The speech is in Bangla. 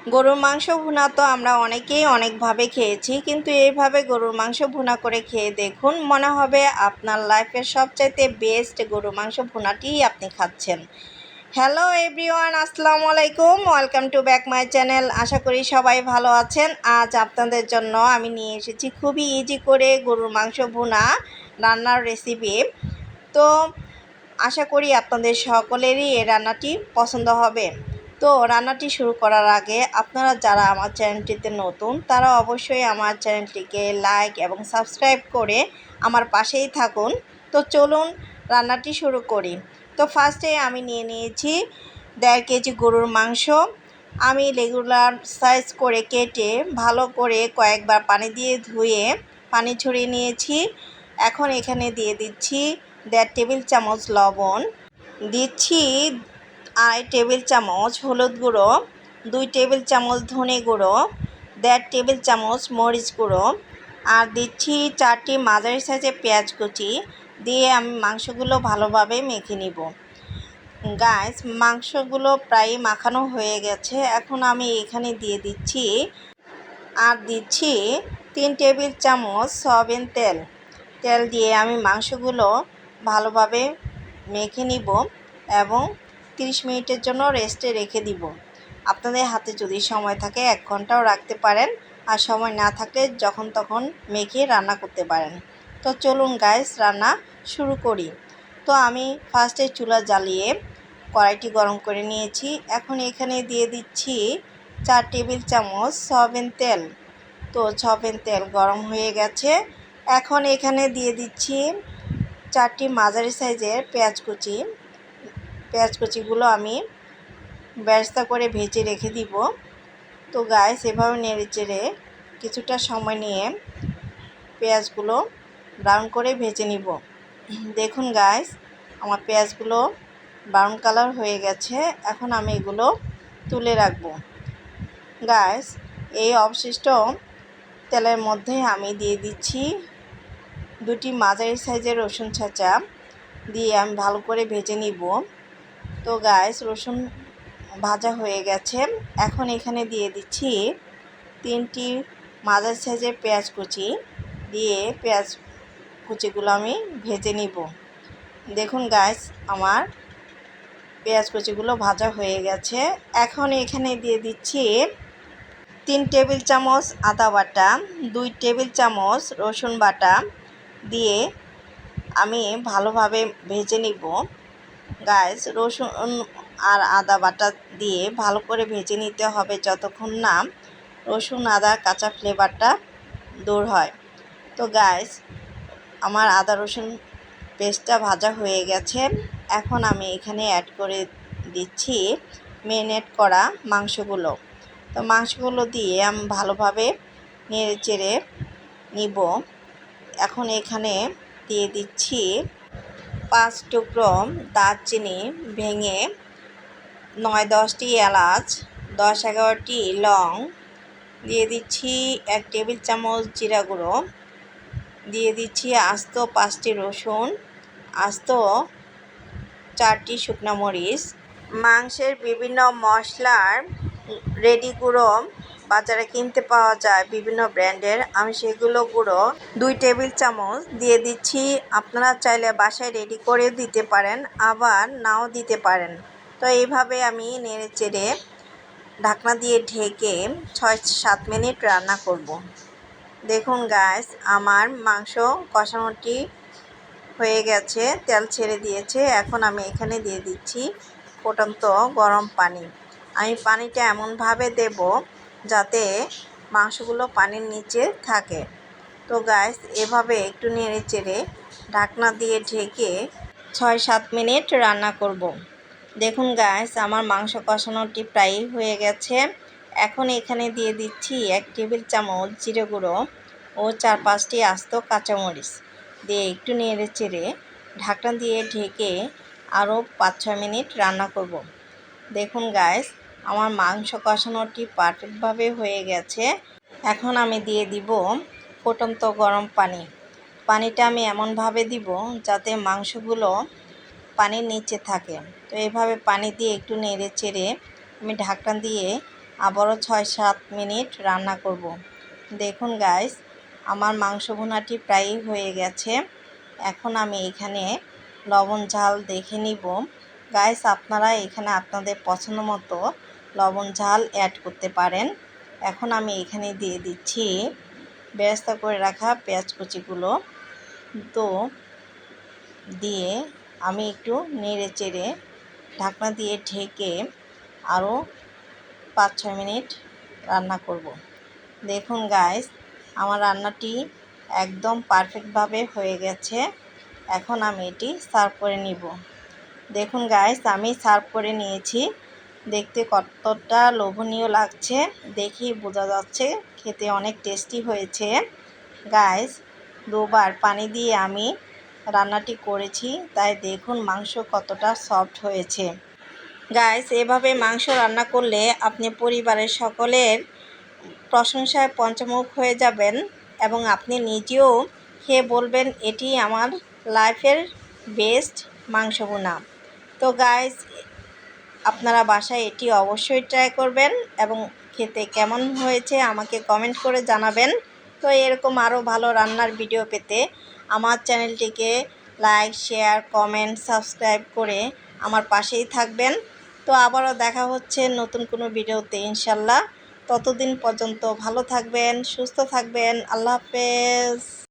গরুর মাংস ভুনা তো আমরা অনেকেই অনেকভাবে খেয়েছি, কিন্তু এইভাবে গরুর মাংস ভুনা করে খেয়ে দেখুন, মনে হবে আপনার লাইফের সবচাইতে বেস্ট গরুর মাংস ভুনাটিই আপনি খাচ্ছেন। হ্যালো এভরিওয়ান, আসসালামু আলাইকুম, welcome to back my channel. আশা করি সবাই ভালো আছেন। আজ আপনাদের জন্য আমি নিয়ে এসেছি খুবই ইজি করে গরুর মাংস ভুনা রান্নার রেসিপি। তো আশা করি আপনাদের সকলেরই এই রান্নাটি পছন্দ হবে। তো রান্নাটি শুরু করার আগে আপনারা যারা আমার চ্যানেলটিতে নতুন, তারা অবশ্যই আমার চ্যানেলটিকে লাইক এবং সাবস্ক্রাইব করে আমার পাশেই থাকুন। তো চলুন রান্নাটি শুরু করি। তো ফার্স্টে আমি নিয়ে নিয়েছি 1.5 কেজি গরুর মাংস। আমি রেগুলার সাইজ করে কেটে ভালো করে কয়েকবার পানি দিয়ে ধুয়ে পানি ঝরিয়ে নিয়েছি। এখন এখানে দিয়ে দিচ্ছি 1.5 টেবিল চামচ লবণ, দিচ্ছি 2.5 টেবিল চামচ হলুদ গুঁড়ো, 2 টেবিল চামচ ধনে গুঁড়ো, 1.5 টেবিল চামচ মরিচ গুঁড়ো, আর দিচ্ছি 4টি মাঝারি সাইজের পেঁয়াজ কুচি দিয়ে আমি মাংসগুলো ভালোভাবে মেখে নিব। গাইস, মাংসগুলো প্রায় মাখানো হয়ে গেছে। এখন আমি এখানে দিয়ে দিচ্ছি 3 টেবিল চামচ সয়াবিন তেল দিয়ে আমি মাংসগুলো ভালোভাবে মেখে নিব এবং 30 মিনিটের জন্য রেস্টে রেখে দিব। আপনাদের হাতে যদি সময় থাকে 1 ঘন্টাও রাখতে পারেন, আর সময় না থাকলে যখন তখন মেখে রান্না করতে পারেন। তো চলুন গাইস, রান্না শুরু করি। তো আমি ফার্স্টে চুলা জ্বালিয়ে কড়াইটি গরম করে নিয়েছি। এখন এখানে দিয়ে দিচ্ছি 4 টেবিল চামচ সয়াবিন তেল। তো সয়াবিন তেল গরম হয়ে গেছে। এখন এখানে দিয়ে দিচ্ছি 4টি মাঝারি সাইজের পেঁয়াজ কুচিগুলো আমি বেরেস্তা করে ভেজে রেখে দিব। তো গাইস, এভাবে নেড়েচেড়ে কিছুটা সময় নিয়ে পেঁয়াজগুলো ব্রাউন করে ভেজে নিব। দেখুন গাইস, আমার পেঁয়াজগুলো ব্রাউন কালার হয়ে গেছে। এখন আমি এগুলো তুলে রাখব। গাইস, এই অবশিষ্ট তেলের মধ্যে আমি দিয়ে দিচ্ছি 2টি মাঝারি সাইজের রসুন ছাঁচা দিয়ে আমি ভালো করে ভেজে নিব। তো গাইস, রসুন ভাজা হয়ে গেছে। এখন এখানে দিয়ে দিচ্ছি 3টি মাঝারি সাইজের পেঁয়াজ কুচি দিয়ে পেঁয়াজ কুচিগুলো আমি ভেজে নিব। দেখুন গাইস, আমার পেঁয়াজ কুচিগুলো ভাজা হয়ে গেছে। এখন এখানে দিয়ে দিচ্ছি 3 টেবিল চামচ আদা বাটা, 2 টেবিল চামচ রসুন বাটা দিয়ে আমি ভালোভাবে ভেজে নিব। গাইস, রসুন আর আদা বাটা দিয়ে ভালো করে ভেজে নিতে হবে যতক্ষণ না রসুন আদার কাঁচা ফ্লেভারটা দূর হয়। তো গাইস, আমার আদা রসুন পেস্টটা ভাজা হয়ে গেছে। এখন আমি এখানে অ্যাড করে দিচ্ছি ম্যারিনেট করা মাংসগুলো। তো মাংসগুলো দিয়ে আমি ভালোভাবে নেড়ে চেড়ে নিব। এখন এখানে দিয়ে দিচ্ছি 5 টুকরো দারচিনি ভেঙে, 9-10টি এলাচ, 10-11টি লং, দিয়ে দিচ্ছি 1 টেবিল চামচ জিরা গুঁড়ো, দিয়ে দিচ্ছি আস্ত 5টি রসুন, আস্ত 4টি শুকনো মরিচ। মাংসের বিভিন্ন মশলার রেডি গুঁড়ো বাজারে কিনতে পাওয়া যায় বিভিন্ন ব্র্যান্ডের, আমি সেগুলো গুঁড়ো 2 টেবিল চামচ দিয়ে দিচ্ছি। আপনারা চাইলে বাসায় রেডি করে দিতে পারেন, আবার নাও দিতে পারেন। তো এইভাবে আমি নেড়ে চেড়ে ঢাকনা দিয়ে ঢেকে 6-7 মিনিট রান্না করব। দেখুন গাইস, আমার মাংস কষানোটি হয়ে গেছে, তেল ছেড়ে দিয়েছে। এখন আমি এখানে দিয়ে দিচ্ছি ফুটন্ত গরম পানি। আমি পানিটা এমনভাবে দেব যাতে মাংসগুলো পানির নিচে থাকে। তো গাইস, এভাবে একটু নেড়ে চেড়ে ঢাকনা দিয়ে ঢেকে 6-7 মিনিট রান্না করব। দেখুন গাইস, আমার মাংস কষানোটি প্রায় হয়ে গেছে। এখন এখানে দিয়ে দিচ্ছি 1 টেবিল চামচ জিরে গুঁড়ো ও 4-5টি আস্ত কাঁচামরিচ দিয়ে একটু নেড়ে চেড়ে ঢাকনা দিয়ে ঢেকে আরও 5-6 মিনিট রান্না করব। দেখুন গাইস, আমার মাংস কষানোটি পারফেক্টভাবে হয়ে গেছে। এখন আমি দিয়ে দিব ফুটন্ত গরম পানি। পানিটা আমি এমনভাবে দিব যাতে মাংসগুলো পানির নিচে থাকে। তো এভাবে পানি দিয়ে একটু নেড়ে চেড়ে আমি ঢাকনা দিয়ে আবারও 6-7 মিনিট রান্না করব। দেখুন গাইস, আমার মাংস ভুনাটি প্রায়ই হয়ে গেছে। এখন আমি এখানে লবণ ঝাল দেখে নিব। গাইস, আপনারা এখানে আপনাদের পছন্দ মতো লবণ ঝাল অ্যাড করতে পারেন। এখন আমি এখানে দিয়ে দিচ্ছি বেরেস্তা করে রাখা পেঁয়াজ কুচিগুলো। তো দিয়ে আমি একটু নেড়ে চেড়ে ঢাকনা দিয়ে ঢেকে আরও 5-6 মিনিট রান্না করব। দেখুন গাইস, আমার রান্নাটি একদম পারফেক্টভাবে হয়ে গেছে। এখন আমি এটি সার্ভ করে নিব। দেখুন গাইস, আমি সার্ভ করে নিয়েছি। দেখতে কতটা লোভনীয় লাগছে দেখেই বোঝা যাচ্ছে খেতে অনেক টেস্টি হয়েছে। গাইস, দুবার পানি দিয়ে আমি রান্নাটি করেছি, তাই দেখুন মাংস কতটা সফট হয়েছে। গাইস, এভাবে মাংস রান্না করলে আপনি পরিবারের সকলের প্রশংসায় পঞ্চমুখ হয়ে যাবেন এবং আপনি নিজেও খেয়ে বলবেন এটি আমার লাইফের বেস্ট মাংস ভুনা। তো গাইস, আপনারা বাসায় এটি অবশ্যই ট্রাই করবেন এবং খেতে কেমন হয়েছে আমাকে কমেন্ট করে জানাবেন। তো এরকম আরও ভালো রান্নার ভিডিও পেতে আমার চ্যানেলটিকে লাইক, শেয়ার, কমেন্ট, সাবস্ক্রাইব করে আমার পাশেই থাকবেন। তো আবারও দেখা হচ্ছে নতুন কোনো ভিডিওতে ইনশাল্লাহ। ততদিন পর্যন্ত ভালো থাকবেন, সুস্থ থাকবেন। আল্লাহ হাফেজ।